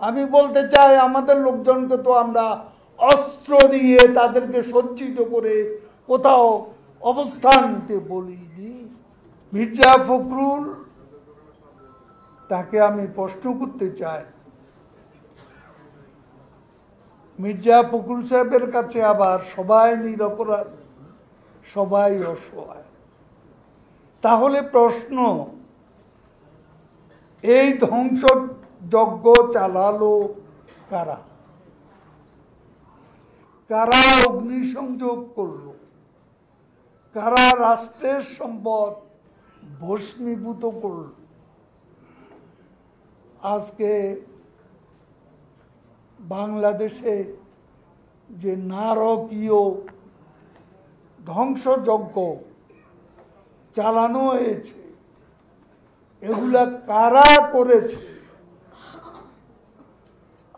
আমি বলতে চাই আমাদের লোকজনকে তো আমরা অস্ত্র দিয়ে তাদেরকে সজ্জিত করে কোথাও অবস্থান নিতে বলিনি। মির্জা ফখরুল, তাকে আমি প্রশ্ন করতে চাই, মির্জা ফখরুল সাহেবের কাছে আবার সবাই নিরপরাধ, সবাই অসহায়। তাহলে প্রশ্ন, এই ধ্বংসযজ্ঞ চালালো কারা? কারা অগ্নিসংযোগ করলো? কারা রাষ্ট্রের সম্পদ ভস্মীভূত করল? আজকে বাংলাদেশে যে নারকীয় ধ্বংসযজ্ঞ চালানো হয়েছে, এগুলা কারা করেছে?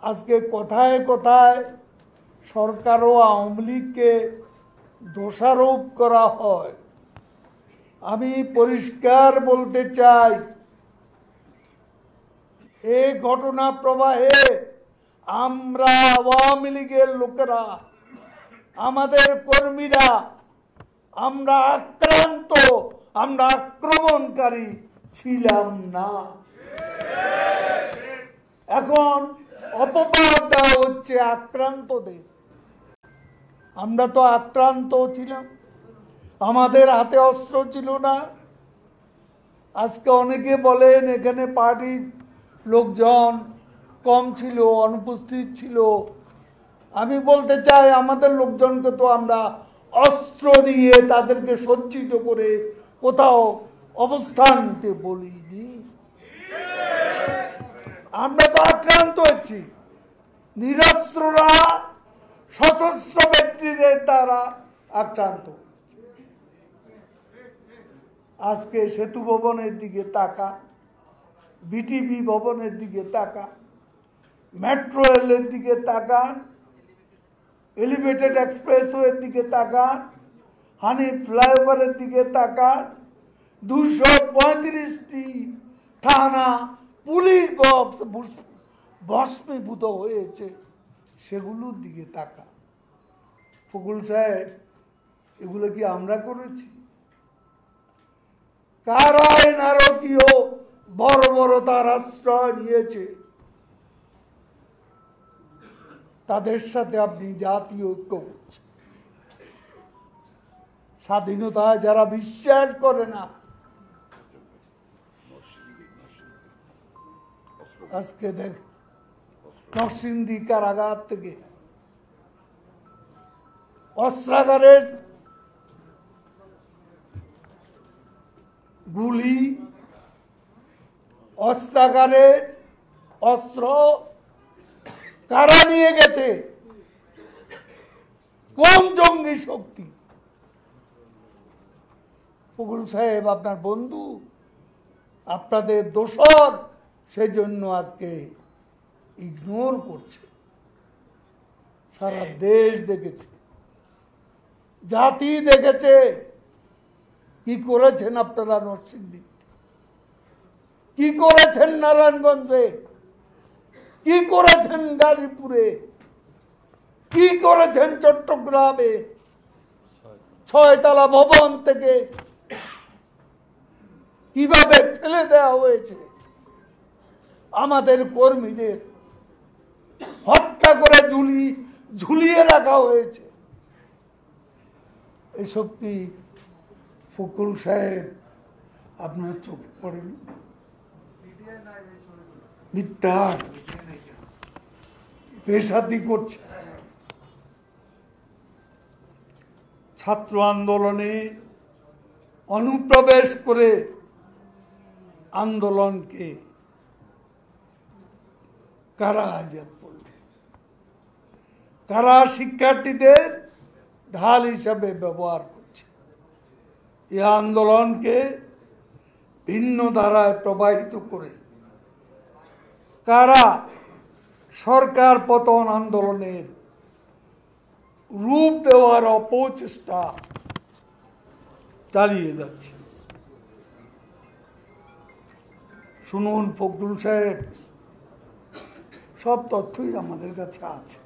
আজকে কোথায় কোথায় সরকার ও আওয়ামী লীগকে দোষারোপ করা হয়। আমি পরিষ্কার বলতে চাই, এই ঘটনা প্রবাহে আমরা আওয়ামী লীগের লোকেরা, আমাদের কর্মীরা, আমরা আক্রান্ত, আমরা আক্রমণকারী ছিলাম না। এখন অপবাদ দেওয়া হচ্ছে আক্রান্তদের। আমরা তো আক্রান্ত ছিলাম, আমাদের হাতে অস্ত্র ছিল না। আজকে অনেকে বলেন এখানে পার্টির লোকজন কম ছিল, অনুপস্থিত ছিল। আমি বলতে চাই আমাদের লোকজনকে তো আমরা অস্ত্র দিয়ে তাদেরকে সজ্জিত করে কোথাও অবস্থান নিতে বলিনি। আমরা তো আক্রান্ত হচ্ছি, নিরস্ত্ররা সশস্ত্র ব্যক্তিদের দ্বারা আক্রান্ত। আজকে সেতু ভবনের দিকে তাকা, বিটিভি ভবনের দিকে তাকা, মেট্রো রেলের দিকে তাকা, এলিভেটেড এক্সপ্রেসওয়ের দিকে তাকা, হানি ফ্লাইওভারের দিকে তাকা, 235টি থানা পুলিশ বক্স ভস্মীভূত হয়েছে, সেগুলোর দিকে তাকা। ফখরুল সাহেব, এগুলো কি আমরা করেছি? কারাই নারকীয় বর্বরতার আশ্রয় নিয়েছে, তাদের সাথে আপনি জাতীয় ঐক্য করছেন। স্বাধীনতায় যারা বিশ্বাস করে না, আজকে দেখ নরসিংদী কারাগার থেকে অস্ত্রাগারের গুলি, অস্ত্রাগারের অস্ত্র কারা নিয়ে গেছে? কোন জঙ্গি শক্তি? ফখরুল সাহেব আপনার বন্ধু, আপনাদের দোসর, সেজন্য আজকে ইগনোর করছে। সারা দেশ দেখেছে, জাতি দেখেছে কি করেছেন আপনারা নরসিংদী, কি করেছেন নারায়ণগঞ্জে, কি করেছেন গাজীপুরে, কি করেছেন চট্টগ্রামে। 6 তলা ভবন থেকে কিভাবে ফেলে দেওয়া হয়েছে, আমাদের কর্মীদের হত্যা করে ঝুলিয়ে রাখা হয়েছে। এসব কি ফখরুল সাহেব আপনার চোখে পড়েনি? মিথ্যা বেসাতি করছে। ছাত্র আন্দোলনে অনুপ্রবেশ করে আন্দোলনকে কারা আজাদ করবে? কারা শিক্ষার্থীদের ঢাল হিসাবে ব্যবহার করছে? এই আন্দোলনকে ভিন্ন ধারায় প্রবাহিত করে কারা সরকার পতন আন্দোলনের রূপ দেওয়ার অপচেষ্টা চালিয়ে যাচ্ছে? শুনুন ফখরুল সাহেব, সব তথ্যই আমাদের কাছে আছে।